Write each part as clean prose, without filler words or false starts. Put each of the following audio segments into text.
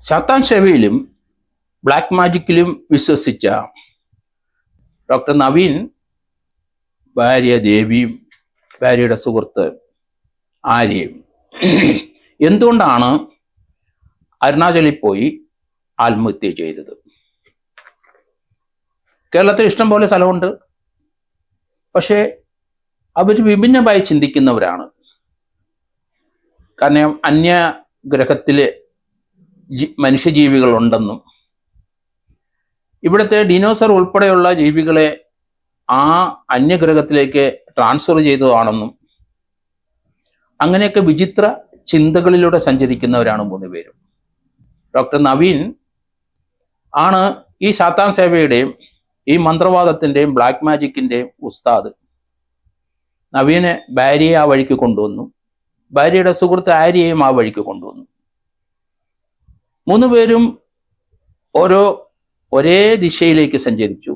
സാത്താൻ സേവയിലും ബ്ലാക്ക് മാജിക്കിലും വിശ്വസിച്ച ഡോക്ടർ നവീൻ ഭാര്യ ദേവിയും ഭാര്യയുടെ സുഹൃത്ത് ആര്യയും എന്തുകൊണ്ടാണ് അരുണാചലിൽ പോയി ആത്മഹത്യ ചെയ്തത്? കേരളത്തിൽ ഇഷ്ടം പോലെ സ്ഥലമുണ്ട്, പക്ഷേ അവർ വിഭിന്നമായി ചിന്തിക്കുന്നവരാണ്. കാരണം അന്യഗ്രഹത്തില് മനുഷ്യജീവികളുണ്ടെന്നും ഇവിടുത്തെ ഡിനോസർ ഉൾപ്പെടെയുള്ള ജീവികളെ ആ അന്യഗ്രഹത്തിലേക്ക് ട്രാൻസ്ഫർ ചെയ്തതാണെന്നും അങ്ങനെയൊക്കെ വിചിത്ര ചിന്തകളിലൂടെ സഞ്ചരിക്കുന്നവരാണ് മൂന്ന് പേരും. ഡോക്ടർ നവീൻ ആണ് ഈ സാത്താൻ സേവയുടെയും ഈ മന്ത്രവാദത്തിൻ്റെയും ബ്ലാക്ക് മാജിക്കിൻ്റെയും ഉസ്താദ്. നവീനെ ഭാര്യയെ ആ വഴിക്ക് കൊണ്ടുവന്നു, ഭാര്യയുടെ സുഹൃത്ത് ആര്യയെയും ആ വഴിക്ക് കൊണ്ടുവന്നു. മൂന്ന് പേരും ഒരേ ദിശയിലേക്ക് സഞ്ചരിച്ചു.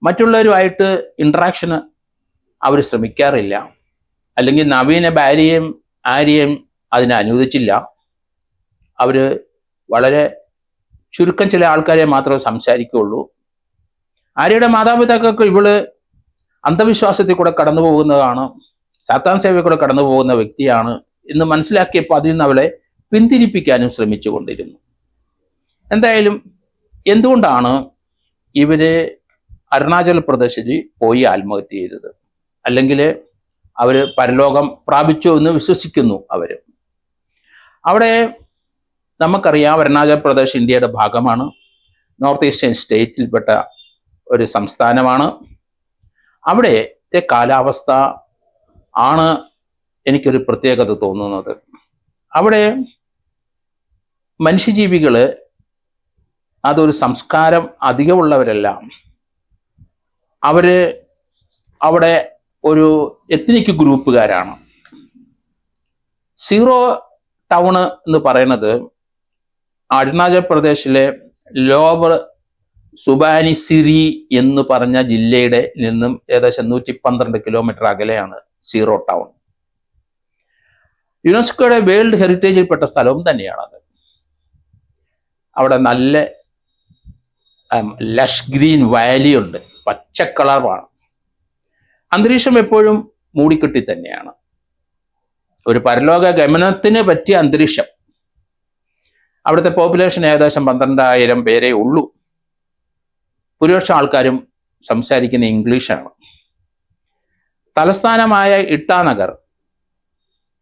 മറ്റുള്ളവരുമായിട്ട് ഇൻട്രാക്ഷന് അവർ ശ്രമിക്കാറില്ല, അല്ലെങ്കിൽ നവീനെ ഭാര്യയും ആര്യയും അതിനെ അനുവദിച്ചില്ല. അവർ വളരെ ചുരുക്കം ചില ആൾക്കാരെ മാത്രമേ സംസാരിക്കുകയുള്ളൂ. ആര്യയുടെ മാതാപിതാക്കൾക്ക് ഇവള് അന്ധവിശ്വാസത്തിൽ കൂടെ കടന്നു പോകുന്നതാണ്, സാത്താൻ സേവയിൽ കൂടെ കടന്നു പോകുന്ന വ്യക്തിയാണ് എന്ന് മനസ്സിലാക്കിയപ്പോൾ അതിൽ നിന്ന് അവളെ പിന്തിരിപ്പിക്കാനും ശ്രമിച്ചു കൊണ്ടിരുന്നു. എന്തായാലും എന്തുകൊണ്ടാണ് ഇവര് അരുണാചൽ പ്രദേശിൽ പോയി ആത്മഹത്യ ചെയ്തത്? അല്ലെങ്കിൽ അവർ പരലോകം പ്രാപിച്ചു എന്ന് വിശ്വസിക്കുന്നു അവര്. അവിടെ നമുക്കറിയാം, അരുണാചൽ പ്രദേശ് ഇന്ത്യയുടെ ഭാഗമാണ്, നോർത്ത് ഈസ്റ്റേൺ സ്റ്റേറ്റിൽപ്പെട്ട ഒരു സംസ്ഥാനമാണ്. അവിടുത്തെ കാലാവസ്ഥ ആണ് എനിക്കൊരു പ്രത്യേകത തോന്നുന്നത്. അവിടെ മനുഷ്യജീവികള് അതൊരു സംസ്കാരം അധികമുള്ളവരല്ല. അവര് അവിടെ ഒരു എത്നിക് ഗ്രൂപ്പുകാരാണ്. സീറോ ടൗണ് എന്ന് പറയുന്നത് അരുണാചൽ പ്രദേശിലെ ലോവർ സുബാനിസിരി എന്ന് പറഞ്ഞ ജില്ലയുടെ നിന്നും ഏകദേശം 112 കിലോമീറ്റർ അകലെയാണ് സീറോ ടൗൺ. യുനെസ്കോയുടെ വേൾഡ് ഹെറിറ്റേജിൽപ്പെട്ട സ്ഥലവും തന്നെയാണത്. അവിടെ നല്ല ലഷ് ഗ്രീൻ വാലി ഉണ്ട്, പച്ചക്കളറാണ്. അന്തരീക്ഷം എപ്പോഴും മൂടിക്കെട്ടി തന്നെയാണ്. ഒരു പരലോക ഗമനത്തിന് പറ്റിയ അന്തരീക്ഷം. അവിടുത്തെ പോപ്പുലേഷൻ ഏകദേശം 12,000 പേരേ ഉള്ളൂ. ഭൂരിപക്ഷം ആൾക്കാരും സംസാരിക്കുന്ന ഇംഗ്ലീഷാണ്. തലസ്ഥാനമായ ഇട്ടാനഗർ,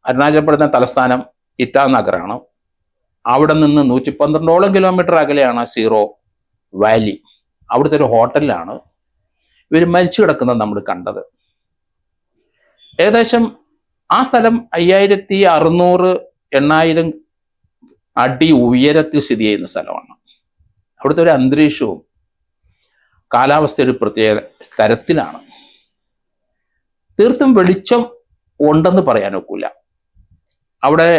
അരുണാചൽ പ്രദേശ് തലസ്ഥാനം ഇറ്റാനഗറാണ്. അവിടെ നിന്ന് 112 കിലോമീറ്റർ അകലെയാണ് സീറോ വാലി. അവിടുത്തെ ഒരു ഹോട്ടലിലാണ് ഇവർ മരിച്ചു കിടക്കുന്നത് നമ്മൾ കണ്ടത്. ഏകദേശം ആ സ്ഥലം 5600-8000 അടി ഉയരത്തിൽ സ്ഥിതി ചെയ്യുന്ന സ്ഥലമാണ്. അവിടുത്തെ ഒരു അന്തരീക്ഷവും കാലാവസ്ഥ ഒരു പ്രത്യേക തരത്തിലാണ്. തീർത്തും വെളിച്ചം ഉണ്ടെന്ന് പറയാൻ ഒക്കില്ല. അവിടെ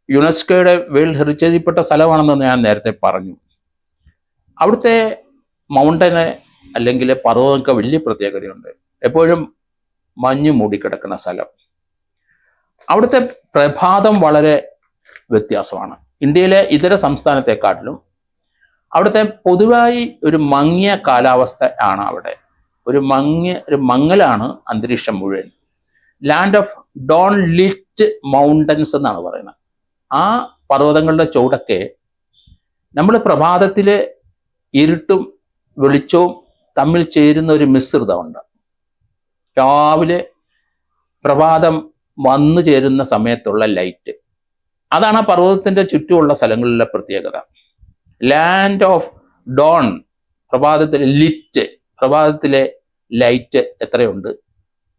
യുനെസ്കോയുടെ വേൾഡ് ഹെറിറ്റേജിൽപ്പെട്ട സ്ഥലമാണെന്ന് ഞാൻ നേരത്തെ പറഞ്ഞു. അവിടുത്തെ മൗണ്ടന് അല്ലെങ്കിൽ പർവ്വതങ്ങൾക്ക് വലിയ പ്രത്യേകതയുണ്ട്. എപ്പോഴും മഞ്ഞ് മൂടിക്കിടക്കുന്ന സ്ഥലം. അവിടുത്തെ പ്രഭാതം വളരെ വ്യത്യാസമാണ്. ഇന്ത്യയിലെ ഇതര സംസ്ഥാനത്തെക്കാട്ടിലും അവിടുത്തെ പൊതുവായി ഒരു മങ്ങിയ കാലാവസ്ഥ ആണ്. അവിടെ ഒരു മങ്ങലാണ് അന്തരീക്ഷം മുഴുവൻ. Land of dawn lit mountains എന്നാണ് പറയുന്നത്. ആ പർവ്വതങ്ങളുടെ ചുവടൊക്കെ നമ്മൾ പ്രഭാതത്തില് ഇരുട്ടും വെളിച്ചവും തമ്മിൽ ചേരുന്ന ഒരു മിശ്രിതമുണ്ട്. രാവിലെ പ്രഭാതം വന്നു ചേരുന്ന സമയത്തുള്ള ലൈറ്റ്, അതാണ് ആ പർവ്വതത്തിന്റെ ചുറ്റുമുള്ള സ്ഥലങ്ങളിലെ പ്രത്യേകത. ലാൻഡ് ഓഫ് ഡോൺ, പ്രഭാതത്തിലെ ലിറ്റ്, പ്രഭാതത്തിലെ ലൈറ്റ് എത്രയുണ്ട്,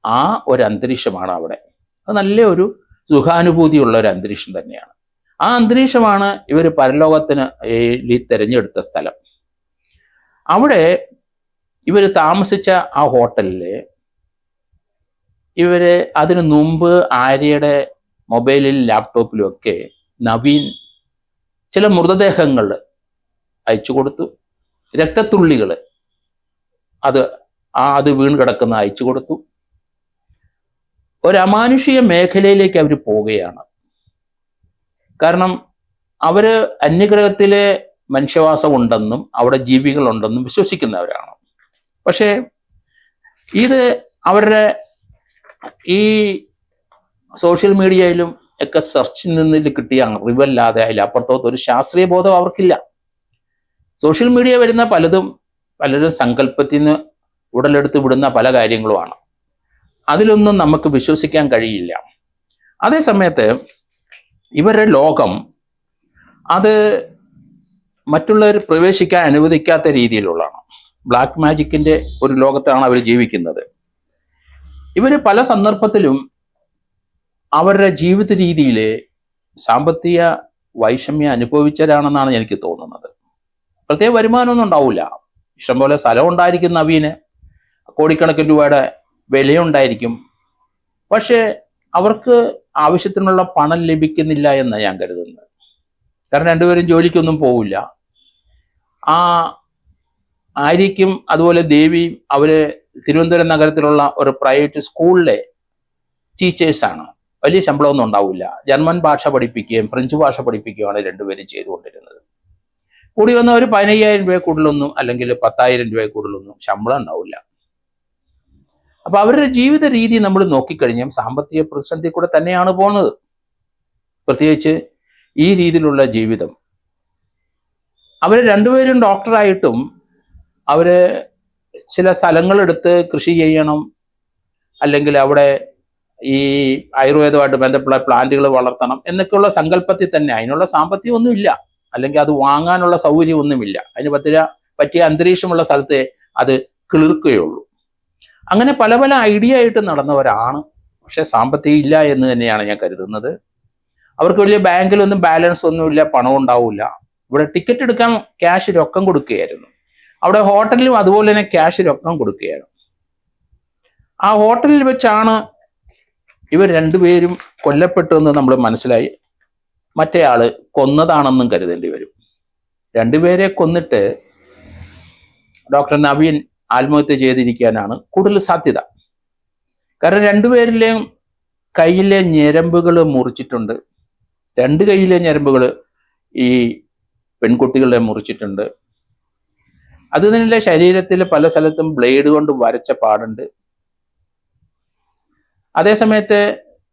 ആ ഒരു അന്തരീക്ഷമാണ് അവിടെ. അത് നല്ല ഒരു സുഖാനുഭൂതിയുള്ള ഒരു അന്തരീക്ഷം തന്നെയാണ്. ആ അന്തരീക്ഷമാണ് ഇവർ പരലോകത്തിന് തിരഞ്ഞെടുത്ത സ്ഥലം. അവിടെ ഇവർ താമസിച്ച ആ ഹോട്ടലില് ഇവര് അതിനു മുമ്പ് ആര്യയുടെ മൊബൈലിൽ ലാപ്ടോപ്പിലും ഒക്കെ നവീൻ ചില മൃതദേഹങ്ങൾ അയച്ചു കൊടുത്തു. രക്തത്തുള്ളികൾ അത് വീണ് കിടക്കുന്ന അയച്ചു കൊടുത്തു. ഒരു അമാനുഷിക മേഖലയിലേക്ക് അവർ പോവുകയാണ്. കാരണം അവര് അന്യഗ്രഹത്തിലെ മനുഷ്യവാസം ഉണ്ടെന്നും അവിടെ ജീവികളുണ്ടെന്നും വിശ്വസിക്കുന്നവരാണ്. പക്ഷേ ഇത് അവരുടെ ഈ സോഷ്യൽ മീഡിയയിലും ഒക്കെ സെർച്ചിൽ നിന്നിൽ കിട്ടിയ അറിവല്ലാതെ അതിലപ്പുറത്തോട്ട് ഒരു ശാസ്ത്രീയ ബോധം അവർക്കില്ല. സോഷ്യൽ മീഡിയ വരുന്ന പലരും സങ്കല്പത്തിൽ നിന്ന് ഉടലെടുത്ത് വിടുന്ന പല കാര്യങ്ങളുമാണ്. അതിലൊന്നും നമുക്ക് വിശ്വസിക്കാൻ കഴിയില്ല. അതേസമയത്ത് ഇവരുടെ ലോകം അത് മറ്റുള്ളവർ പ്രവേശിക്കാൻ അനുവദിക്കാത്ത രീതിയിലുള്ളതാണ്. ബ്ലാക്ക് മാജിക്കിന്റെ ഒരു ലോകത്താണ് അവർ ജീവിക്കുന്നത്. ഇവർ പല സന്ദർഭത്തിലും അവരുടെ ജീവിത രീതിയിൽ സാമ്പത്തിക വൈഷമ്യം അനുഭവിച്ചവരാണെന്നാണ് എനിക്ക് തോന്നുന്നത്. പ്രത്യേക വരുമാനമൊന്നും ഉണ്ടാവില്ല. ഇഷ്ടംപോലെ സ്ഥലം ഉണ്ടായിരിക്കും നവീന്, കോടിക്കണക്കിന് രൂപയുടെ വിലയുണ്ടായിരിക്കും. പക്ഷേ അവർക്ക് ആവശ്യത്തിനുള്ള പണം ലഭിക്കുന്നില്ല എന്നാണ് ഞാൻ കരുതുന്നത്. കാരണം രണ്ടുപേരും ജോലിക്കൊന്നും പോവില്ല. ആര്യയ്ക്കും അതുപോലെ ദേവിയും അവര് തിരുവനന്തപുരം നഗരത്തിലുള്ള ഒരു പ്രൈവറ്റ് സ്കൂളിലെ ടീച്ചേഴ്സാണ്. വലിയ ശമ്പളമൊന്നും ഉണ്ടാവില്ല. ജർമ്മൻ ഭാഷ പഠിപ്പിക്കുകയും ഫ്രഞ്ച് ഭാഷ പഠിപ്പിക്കുകയാണ് രണ്ടുപേരും ചെയ്തുകൊണ്ടിരുന്നത്. കൂടി വന്ന ഒരു 15,000 രൂപ കൂടുതലൊന്നും അല്ലെങ്കിൽ 10,000 രൂപ കൂടുതലൊന്നും ശമ്പളം ഉണ്ടാവില്ല. അപ്പൊ അവരുടെ ജീവിത രീതി നമ്മൾ നോക്കിക്കഴിഞ്ഞാൽ സാമ്പത്തിക പ്രതിസന്ധി കൂടെ തന്നെയാണ് പോകുന്നത്. പ്രത്യേകിച്ച് ഈ രീതിയിലുള്ള ജീവിതം. അവര് രണ്ടുപേരും ഡോക്ടറായിട്ടും അവര് ചില സ്ഥലങ്ങളെടുത്ത് കൃഷി ചെയ്യണം, അല്ലെങ്കിൽ അവിടെ ഈ ആയുർവേദമായിട്ട് ബന്ധപ്പെട്ട പ്ലാന്റുകൾ വളർത്തണം എന്നൊക്കെയുള്ള സങ്കല്പത്തിൽ തന്നെ അതിനുള്ള സാമ്പത്തികം ഒന്നുമില്ല, അല്ലെങ്കിൽ അത് വാങ്ങാനുള്ള സൗകര്യം ഒന്നുമില്ല. അതിന് പറ്റിയ അന്തരീക്ഷമുള്ള സ്ഥലത്തെ അത് കിളിർക്കുകയുള്ളൂ. അങ്ങനെ പല പല ഐഡിയ ആയിട്ട് നടന്നവരാണ്. പക്ഷെ സാമ്പത്തികം ഇല്ല എന്ന് തന്നെയാണ് ഞാൻ കരുതുന്നത്. അവർക്ക് വലിയ ബാങ്കിലൊന്നും ബാലൻസ് ഒന്നുമില്ല, പണം ഉണ്ടാവില്ല. ഇവിടെ ടിക്കറ്റ് എടുക്കാൻ ക്യാഷ് രൊക്കം കൊടുക്കുകയായിരുന്നു. അവിടെ ഹോട്ടലിലും അതുപോലെ തന്നെ ക്യാഷ് രൊക്കം കൊടുക്കുകയാണ്. ആ ഹോട്ടലിൽ വെച്ചാണ് ഇവർ രണ്ടുപേരും കൊല്ലപ്പെട്ടു എന്ന് നമ്മൾ മനസ്സിലായി. മറ്റേ ആള് കൊന്നതാണെന്നും കരുതേണ്ടി വരും. രണ്ടുപേരെ കൊന്നിട്ട് ഡോക്ടർ നവീൻ ആത്മഹത്യ ചെയ്തിരിക്കാനാണ് കൂടുതൽ സാധ്യത. കാരണം രണ്ടുപേരിലെയും കയ്യിലെ ഞരമ്പുകൾ മുറിച്ചിട്ടുണ്ട്. രണ്ട് കൈയിലെ ഞരമ്പുകൾ ഈ പെൺകുട്ടികളെ മുറിച്ചിട്ടുണ്ട്. അത് തന്നെ ശരീരത്തിൽ പല സ്ഥലത്തും ബ്ലേഡ് കൊണ്ട് വരച്ച പാടുണ്ട്. അതേസമയത്ത്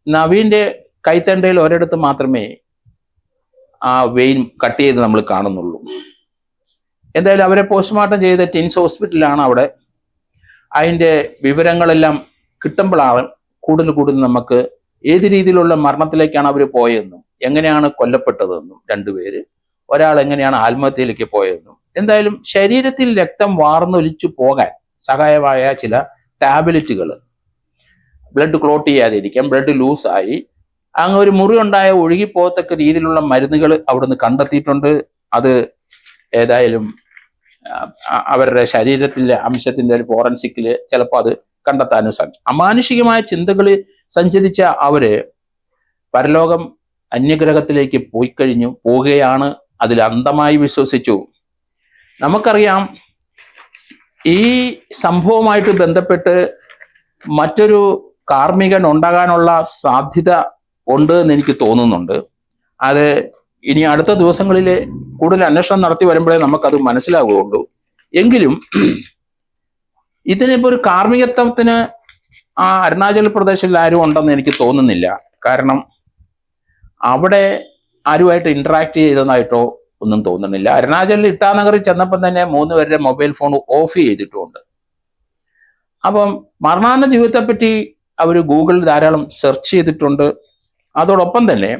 നവീന്റെ കൈത്തണ്ടയിൽ ഒരിടത്ത് മാത്രമേ ആ വെയിൻ കട്ട് ചെയ്ത് നമ്മൾ കാണുന്നുള്ളൂ. എന്തായാലും അവരെ പോസ്റ്റ്മോർട്ടം ചെയ്ത ടിൻസ് ഹോസ്പിറ്റലാണ്. അവിടെ അതിൻ്റെ വിവരങ്ങളെല്ലാം കിട്ടുമ്പോഴാണ് കൂടുതൽ നമുക്ക് ഏത് രീതിയിലുള്ള മരണത്തിലേക്കാണ് അവർ പോയതെന്നും എങ്ങനെയാണ് കൊല്ലപ്പെട്ടതെന്നും രണ്ടുപേര്, ഒരാൾ എങ്ങനെയാണ് ആത്മഹത്യയിലേക്ക് പോയതെന്നും. എന്തായാലും ശരീരത്തിൽ രക്തം വാർന്നൊലിച്ചു പോകാൻ സഹായമായ ചില ടാബ്ലറ്റുകൾ, ബ്ലഡ് ക്ലോട്ട് ചെയ്യാതിരിക്കാൻ, ബ്ലഡ് ലൂസായി അങ്ങ് ഒരു മുറി ഉണ്ടായ ഒഴുകിപ്പോകത്തക്ക രീതിയിലുള്ള മരുന്നുകൾ അവിടുന്ന് കണ്ടെത്തിയിട്ടുണ്ട്. അത് ഏതായാലും അവരുടെ ശരീരത്തിലെ അംശത്തിന്റെ ഒരു ഫോറൻസിക്കില് ചിലപ്പോൾ അത് കണ്ടെത്താനും സാധിക്കും. അമാനുഷികമായ ചിന്തകളിൽ സഞ്ചരിച്ച അവര് പരലോകം അന്യഗ്രഹത്തിലേക്ക് പോവുകയാണ്. അതിൽ അന്ധമായി വിശ്വസിച്ചു. നമുക്കറിയാം ഈ സംഭവമായിട്ട് ബന്ധപ്പെട്ട് മറ്റൊരു കാർമ്മികൻ ഉണ്ടാകാനുള്ള സാധ്യത ഉണ്ട് എന്ന് എനിക്ക് തോന്നുന്നുണ്ട്. അത് ഇനി അടുത്ത ദിവസങ്ങളിൽ കൂടുതൽ അന്വേഷണം നടത്തി വരുമ്പോഴേ നമുക്കത് മനസ്സിലാവുകയുള്ളൂ. എങ്കിലും ഇതിനിപ്പോൾ ഒരു കാർമ്മികത്വത്തിന് അരുണാചൽ പ്രദേശിൽ ആരും ഉണ്ടെന്ന് എനിക്ക് തോന്നുന്നില്ല. കാരണം അവിടെ ആരുമായിട്ട് ഇന്ററാക്ട് ചെയ്തതായിട്ടോ ഒന്നും തോന്നുന്നില്ല. അരുണാചലിൽ ഇട്ടാനഗറിൽ ചെന്നപ്പം തന്നെ 3 പേരുടെ മൊബൈൽ ഫോൺ ഓഫ് ചെയ്തിട്ടുമുണ്ട്. അപ്പം മരണാനന്തര ജീവിതത്തെപ്പറ്റി അവർ ഗൂഗിളിൽ ധാരാളം സെർച്ച് ചെയ്തിട്ടുണ്ട്. അതോടൊപ്പം തന്നെ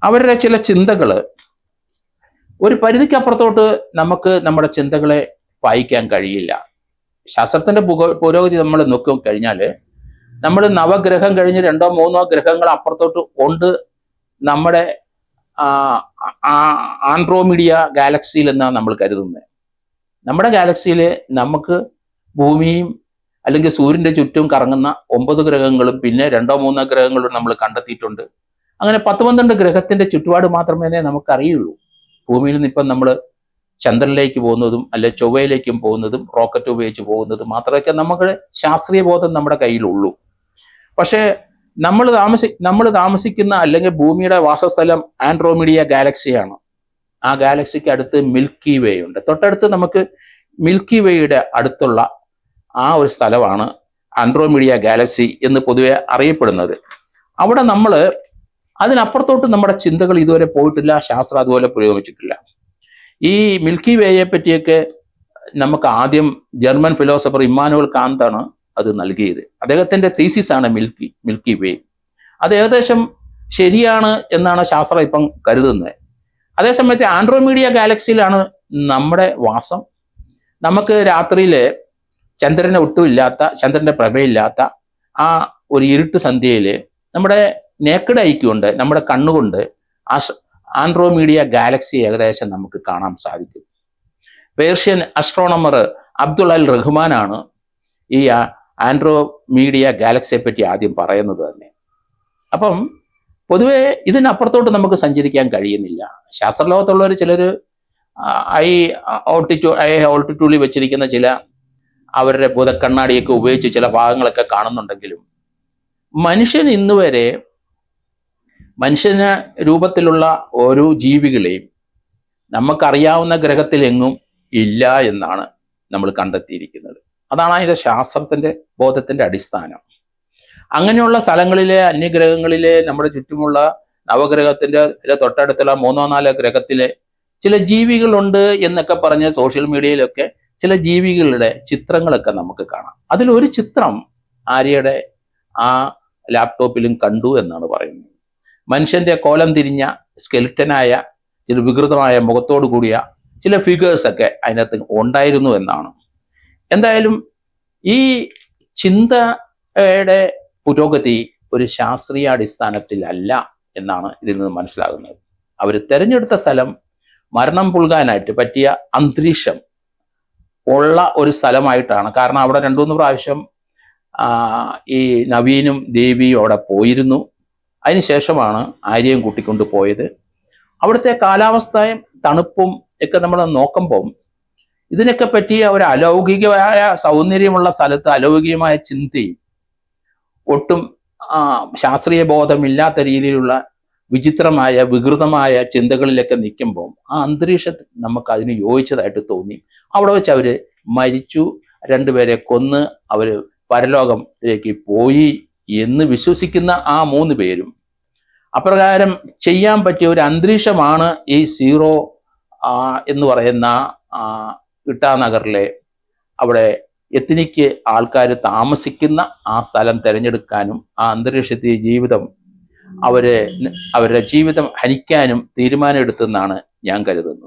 അവരുടെ ചില ചിന്തകൾ ഒരു പരിധിക്കപ്പുറത്തോട്ട് നമുക്ക് നമ്മുടെ ചിന്തകളെ വായിക്കാൻ കഴിയില്ല. ശാസ്ത്രത്തിന്റെ പുരോഗതി നമ്മൾ നോക്കി കഴിഞ്ഞാൽ നമ്മൾ നവഗ്രഹം കഴിഞ്ഞ് 2 or 3 ഗ്രഹങ്ങൾ അപ്പുറത്തോട്ട് ഉണ്ട് നമ്മുടെ ആൻഡ്രോമീഡിയ ഗാലക്സിയിൽ എന്നാണ് നമ്മൾ കരുതുന്നത്. നമ്മുടെ ഗാലക്സിയിൽ നമുക്ക് ഭൂമിയും അല്ലെങ്കിൽ സൂര്യന്റെ ചുറ്റും കറങ്ങുന്ന 9 ഗ്രഹങ്ങളും പിന്നെ 2 or 3 ഗ്രഹങ്ങളും നമ്മൾ കണ്ടെത്തിയിട്ടുണ്ട്. അങ്ങനെ 10-12 ഗ്രഹത്തിന്റെ ചുറ്റുപാട് മാത്രമേ നമുക്ക് അറിയുള്ളൂ. ഭൂമിയിൽ നിന്ന് ഇപ്പം നമ്മൾ ചന്ദ്രനിലേക്ക് പോകുന്നതും അല്ലെ ചൊവ്വയിലേക്കും പോകുന്നതും റോക്കറ്റ് ഉപയോഗിച്ച് പോകുന്നതും മാത്രമൊക്കെ നമുക്ക് ശാസ്ത്രീയ ബോധം നമ്മുടെ കയ്യിലുള്ളൂ. പക്ഷേ നമ്മൾ താമസിക്കുന്ന അല്ലെങ്കിൽ ഭൂമിയുടെ വാസസ്ഥലം ആൻഡ്രോമീഡിയ ഗാലക്സിയാണ്. ആ ഗാലക്സിക്ക് അടുത്ത് മിൽക്കി വേ ഉണ്ട്. തൊട്ടടുത്ത് നമുക്ക് മിൽക്കി വേയുടെ അടുത്തുള്ള ആ ഒരു സ്ഥലമാണ് ആൻഡ്രോമീഡിയ ഗാലക്സി എന്ന് പൊതുവെ അറിയപ്പെടുന്നത്. അവിടെ നമ്മൾ അതിനപ്പുറത്തോട്ട് നമ്മുടെ ചിന്തകൾ ഇതുവരെ പോയിട്ടില്ല, ശാസ്ത്രം അതുപോലെ പുരോഗമിച്ചിട്ടില്ല. ഈ മിൽക്കി വേയെ പറ്റിയൊക്കെ നമുക്ക് ആദ്യം ജർമ്മൻ ഫിലോസഫർ ഇമ്മാനുവൽ കാന്താണ് അത് നൽകിയത്. അദ്ദേഹത്തിന്റെ തീസിസാണ് മിൽക്കി വേ. അത് ഏകദേശം ശരിയാണ് എന്നാണ് ശാസ്ത്രം ഇപ്പം കരുതുന്നത്. അതേസമയത്ത് ആൻഡ്രോമീഡിയ ഗാലക്സിയിലാണ് നമ്മുടെ വാസം. നമുക്ക് രാത്രിയിൽ ചന്ദ്രനെ ഒട്ടുമില്ലാത്ത, ചന്ദ്രന്റെ പ്രഭയില്ലാത്ത ആ ഒരു ഇരുട്ട് സന്ധ്യയിൽ നമ്മുടെ നേക്കഡ് ഐ കൊണ്ട്, നമ്മുടെ കണ്ണുകൊണ്ട് ആൻഡ്രോമീഡിയ ഗാലക്സി ഏകദേശം നമുക്ക് കാണാൻ സാധിക്കും. പേർഷ്യൻ അസ്ട്രോണമർ അബ്ദുൽ അൽ റഹ്മാനാണ് ഈ ആൻഡ്രോമീഡിയ ഗാലക്സിയെ പറ്റി ആദ്യം പറയുന്നത് തന്നെ. അപ്പം പൊതുവെ ഇതിനപ്പുറത്തോട്ട് നമുക്ക് സഞ്ചരിക്കാൻ കഴിയുന്നില്ല. ശാസ്ത്രലോകത്തുള്ളവർ ചിലർ ഹൈ ഓൾട്ടിറ്റ്യൂഡിൽ വെച്ചിരിക്കുന്ന ചില അവരുടെ ഭൂതക്കണ്ണാടിയൊക്കെ ഉപയോഗിച്ച് ചില ഭാഗങ്ങളൊക്കെ കാണുന്നുണ്ടെങ്കിലും മനുഷ്യൻ ഇന്ന് വരെ മനുഷ്യന രൂപത്തിലുള്ള ഓരോ ജീവികളെയും നമുക്കറിയാവുന്ന ഗ്രഹത്തിലെങ്ങും ഇല്ല എന്നാണ് നമ്മൾ കണ്ടെത്തിയിരിക്കുന്നത്. അതാണ് അതിൻ്റെ ശാസ്ത്രത്തിന്റെ ബോധത്തിന്റെ അടിസ്ഥാനം. അങ്ങനെയുള്ള സ്ഥലങ്ങളിലെ, അന്യഗ്രഹങ്ങളിലെ, നമ്മുടെ ചുറ്റുമുള്ള നവഗ്രഹത്തിന്റെ തൊട്ടടുത്തുള്ള 3-4 ഗ്രഹത്തിലെ ചില ജീവികളുണ്ട് എന്നൊക്കെ പറഞ്ഞ് സോഷ്യൽ മീഡിയയിലൊക്കെ ചില ജീവികളുടെ ചിത്രങ്ങളൊക്കെ നമുക്ക് കാണാം. അതിലൊരു ചിത്രം ആര്യയുടെ ആ ലാപ്ടോപ്പിലും കണ്ടു എന്നാണ് പറയുന്നത്. മനുഷ്യന്റെ കോലം തിരിഞ്ഞ സ്കെലിറ്റനായ ചില വികൃതമായ മുഖത്തോടു കൂടിയ ചില ഫിഗേഴ്സൊക്കെ അതിനകത്ത് ഉണ്ടായിരുന്നു എന്നാണ്. എന്തായാലും ഈ ചിന്തയുടെ പുരോഗതി ഒരു ശാസ്ത്രീയ അടിസ്ഥാനത്തിലല്ല എന്നാണ് ഇതിൽ നിന്ന് മനസ്സിലാകുന്നത്. അവർ തിരഞ്ഞെടുത്ത സ്ഥലം മരണം പുൽകാനായിട്ട് പറ്റിയ അന്തരീക്ഷം ഉള്ള ഒരു സ്ഥലമായിട്ടാണ്. കാരണം അവിടെ 2-3 പ്രാവശ്യം ഈ നവീനും ദേവിയും അവിടെ പോയിരുന്നു. അതിനുശേഷമാണ് ആര്യയും കൂട്ടിക്കൊണ്ട് പോയത്. അവിടുത്തെ കാലാവസ്ഥയും തണുപ്പും ഒക്കെ നമ്മൾ നോക്കുമ്പോൾ ഇതിനൊക്കെ പറ്റിയ ഒരു അലൗകികമായ സൗന്ദര്യമുള്ള സ്ഥലത്ത് അലൗകികമായ ചിന്തയും ഒട്ടും ശാസ്ത്രീയ ബോധമില്ലാത്ത രീതിയിലുള്ള വിചിത്രമായ വികൃതമായ ചിന്തകളിലൊക്കെ നിൽക്കുമ്പോൾ ആ അന്തരീക്ഷത്തിൽ നമുക്ക് അതിന് യോജിച്ചതായിട്ട് തോന്നി. അവിടെ വെച്ച് അവർ മരിച്ചു, 2 പേരെ കൊന്ന് അവർ പരലോകത്തിലേക്ക് പോയി എന്ന് വിശ്വസിക്കുന്ന ആ 3 പേരും അപ്രകാരം ചെയ്യാൻ പറ്റിയ ഒരു അന്തരീക്ഷമാണ് ഈ സീറോ എന്ന് പറയുന്ന ഇട്ടാനഗറിലെ അവിടെ എത്നിക്ക് ആൾക്കാർ താമസിക്കുന്ന ആ സ്ഥലം തിരഞ്ഞെടുക്കാനും ആ അന്തരീക്ഷത്തിൽ അവരുടെ ജീവിതം ഹനിക്കാനും തീരുമാനം എടുത്തെന്നാണ് ഞാൻ കരുതുന്നത്.